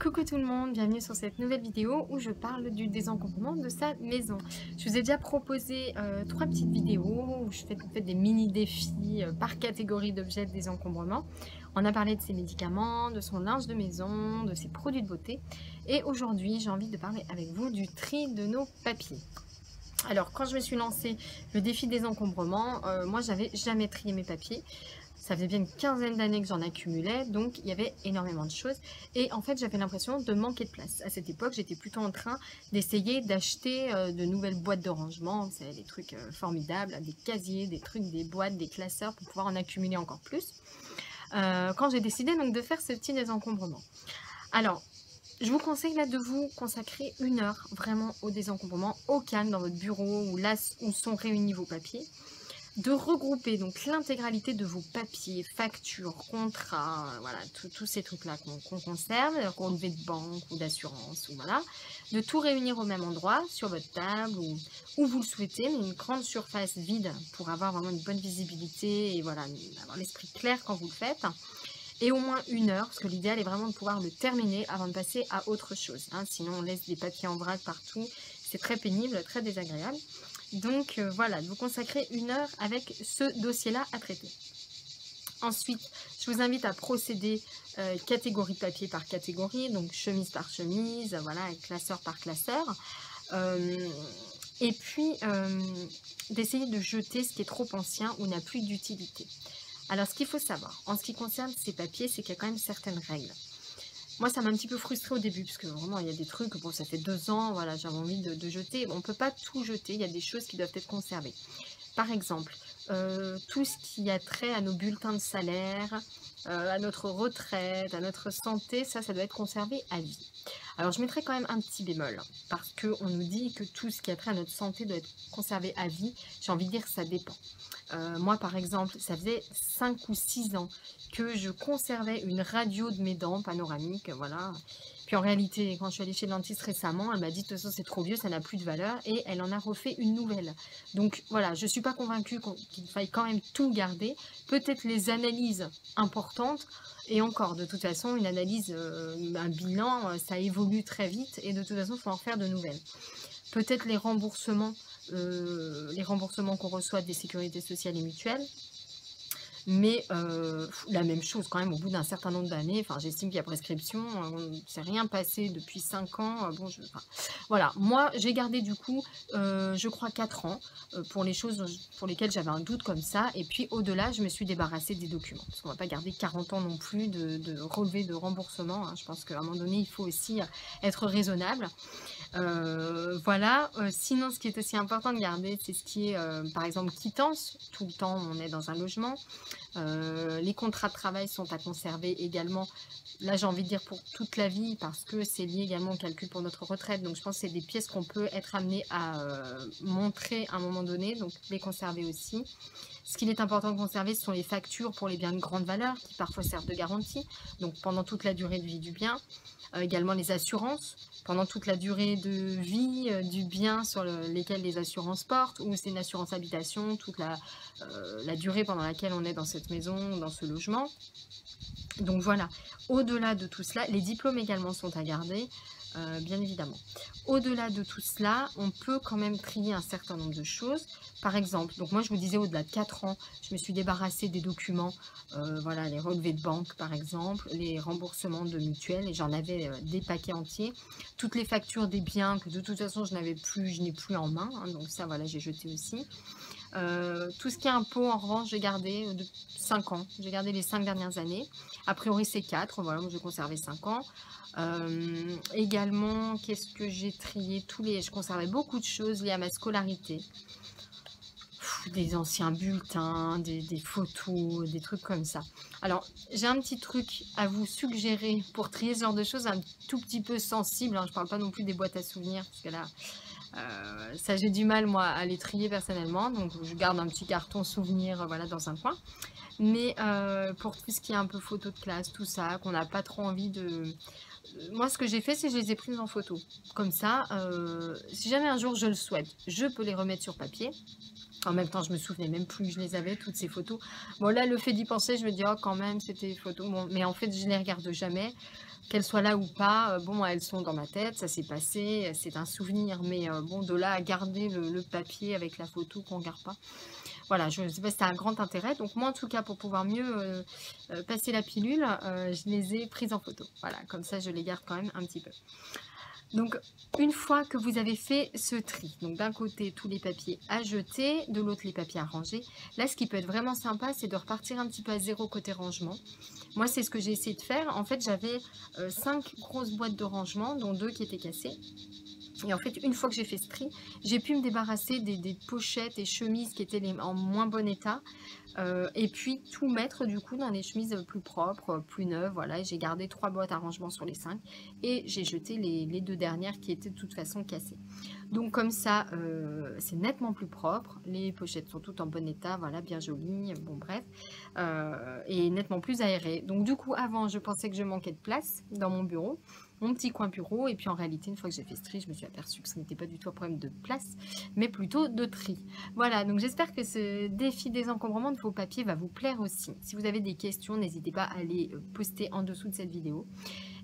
Coucou tout le monde, bienvenue sur cette nouvelle vidéo où je parle du désencombrement de sa maison. Je vous ai déjà proposé trois petites vidéos où je fais en fait, des mini défis par catégorie d'objets de désencombrement. On a parlé de ses médicaments, de son linge de maison, de ses produits de beauté. Et aujourd'hui, j'ai envie de parler avec vous du tri de nos papiers. Alors, quand je me suis lancée le défi désencombrement, moi, j'avais jamais trié mes papiers. Ça faisait bien une quinzaine d'années que j'en accumulais, donc il y avait énormément de choses. Et en fait, j'avais l'impression de manquer de place. À cette époque, j'étais plutôt en train d'essayer d'acheter de nouvelles boîtes de rangement. C'est des trucs formidables, des casiers, des trucs, des boîtes, des classeurs pour pouvoir en accumuler encore plus. Quand j'ai décidé donc de faire ce petit désencombrement. Alors, je vous conseille là de vous consacrer 1 heure vraiment au désencombrement, au calme dans votre bureau ou là où sont réunis vos papiers. De regrouper donc l'intégralité de vos papiers, factures, contrats, voilà, tous ces trucs-là qu'on conserve, relevé de banque ou d'assurance, ou voilà, de tout réunir au même endroit, sur votre table ou où vous le souhaitez, mais une grande surface vide pour avoir vraiment une bonne visibilité et voilà, avoir l'esprit clair quand vous le faites. Et au moins 1 heure, parce que l'idéal est vraiment de pouvoir le terminer avant de passer à autre chose. Hein, sinon, on laisse des papiers en vrac partout. C'est très pénible, très désagréable. Donc voilà, de vous consacrer 1 heure avec ce dossier-là à traiter. Ensuite, je vous invite à procéder catégorie papier par catégorie, donc chemise par chemise, voilà, classeur par classeur. Et puis, d'essayer de jeter ce qui est trop ancien ou n'a plus d'utilité. Alors, ce qu'il faut savoir, en ce qui concerne ces papiers, c'est qu'il y a quand même certaines règles. Moi, ça m'a un petit peu frustrée au début, parce que vraiment, il y a des trucs, bon, ça fait 2 ans, voilà, j'avais envie de jeter. On ne peut pas tout jeter, il y a des choses qui doivent être conservées. Par exemple, tout ce qui a trait à nos bulletins de salaire, à notre retraite, à notre santé, ça doit être conservé à vie. Alors, je mettrai quand même un petit bémol, parce qu'on nous dit que tout ce qui a trait à notre santé doit être conservé à vie. J'ai envie de dire que ça dépend. Moi, par exemple, ça faisait 5 ou 6 ans que je conservais une radio de mes dents panoramique, voilà. Puis en réalité, quand je suis allée chez le dentiste récemment, elle m'a dit de toute façon c'est trop vieux, ça n'a plus de valeur, et elle en a refait une nouvelle. Donc voilà, je ne suis pas convaincue qu'il faille quand même tout garder. Peut-être les analyses importantes, et encore, de toute façon, une analyse, un bilan, ça évolue très vite, et de toute façon, il faut en faire de nouvelles. Peut-être les remboursements qu'on reçoit des sécurités sociales et mutuelles. Mais la même chose quand même au bout d'un certain nombre d'années, enfin j'estime qu'il y a prescription, il ne s'est rien passé depuis 5 ans, bon voilà. Moi j'ai gardé du coup, je crois 4 ans, pour les choses pour lesquelles j'avais un doute comme ça et puis au-delà je me suis débarrassée des documents. Parce qu'on ne va pas garder 40 ans non plus de relevés de remboursement, hein. Je pense qu'à un moment donné il faut aussi être raisonnable. Voilà, sinon ce qui est aussi important de garder, c'est ce qui est par exemple quittance, tout le temps on est dans un logement. Les contrats de travail sont à conserver également, là j'ai envie de dire pour toute la vie, parce que c'est lié également au calcul pour notre retraite, donc je pense que c'est des pièces qu'on peut être amené à montrer à un moment donné, donc les conserver aussi. Ce qu'il est important de conserver, ce sont les factures pour les biens de grande valeur, qui parfois servent de garantie, donc pendant toute la durée de vie du bien. Également les assurances, pendant toute la durée de vie du bien sur lesquels les assurances portent, ou c'est une assurance habitation, toute la durée pendant laquelle on est dans cette maison, dans ce logement. Donc voilà, au-delà de tout cela, les diplômes également sont à garder, bien évidemment. Au-delà de tout cela, on peut quand même trier un certain nombre de choses. Par exemple, donc moi je vous disais au-delà de 4 ans, je me suis débarrassée des documents, voilà, les relevés de banque par exemple, les remboursements de mutuelles, et j'en avais des paquets entiers. Toutes les factures des biens que de toute façon je n'ai plus en main, hein, donc ça voilà, j'ai jeté aussi. Tout ce qui est impôt, en revanche, j'ai gardé de 5 ans. J'ai gardé les 5 dernières années. A priori, c'est 4. Voilà, moi, j'ai conservé 5 ans. Également, qu'est-ce que j'ai trié? Je conservais beaucoup de choses liées à ma scolarité. Des anciens bulletins, des photos, des trucs comme ça. Alors, j'ai un petit truc à vous suggérer pour trier ce genre de choses, un tout petit peu sensible, hein. Je ne parle pas non plus des boîtes à souvenirs, parce que là, ça j'ai du mal moi à les trier personnellement, donc je garde un petit carton souvenir voilà, dans un coin. Mais pour tout ce qui est un peu photo de classe, tout ça, qu'on n'a pas trop envie de... Moi ce que j'ai fait, c'est que je les ai prises en photo. Comme ça, si jamais un jour je le souhaite, je peux les remettre sur papier. En même temps, je me souvenais même plus que je les avais, toutes ces photos. Bon, là, le fait d'y penser, je me dis, oh, quand même, c'était des photos. Bon, mais en fait, je ne les regarde jamais. Qu'elles soient là ou pas, bon, elles sont dans ma tête, ça s'est passé, c'est un souvenir, mais bon, de là à garder le papier avec la photo qu'on garde pas. Voilà, je ne sais pas si ça a un grand intérêt. Donc moi, en tout cas, pour pouvoir mieux passer la pilule, je les ai prises en photo. Voilà, comme ça, je les garde quand même un petit peu. Donc, une fois que vous avez fait ce tri, donc d'un côté, tous les papiers à jeter, de l'autre, les papiers à ranger. Là, ce qui peut être vraiment sympa, c'est de repartir un petit peu à zéro côté rangement. Moi, c'est ce que j'ai essayé de faire. En fait, j'avais 5 grosses boîtes de rangement, dont 2 qui étaient cassées. Et en fait, une fois que j'ai fait ce tri, j'ai pu me débarrasser des pochettes et chemises qui étaient en moins bon état. Et puis tout mettre du coup dans les chemises plus propres, plus neuves. Voilà, et j'ai gardé 3 boîtes à rangement sur les 5. Et j'ai jeté les 2 dernières qui étaient de toute façon cassées. Donc comme ça, c'est nettement plus propre. Les pochettes sont toutes en bon état, voilà, bien jolies. Bon bref. Et nettement plus aérées. Donc du coup, avant, je pensais que je manquais de place dans mon bureau. Mon petit coin bureau, et puis en réalité, une fois que j'ai fait ce tri, je me suis aperçue que ce n'était pas du tout un problème de place, mais plutôt de tri. Voilà, donc j'espère que ce défi désencombrement de vos papiers va vous plaire aussi. Si vous avez des questions, n'hésitez pas à les poster en dessous de cette vidéo.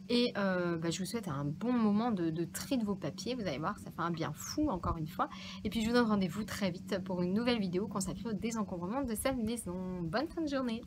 Et je vous souhaite un bon moment de tri de vos papiers. Vous allez voir, ça fait un bien fou, encore une fois. Et puis je vous donne rendez-vous très vite pour une nouvelle vidéo consacrée au désencombrement de sa maison. Bonne fin de journée!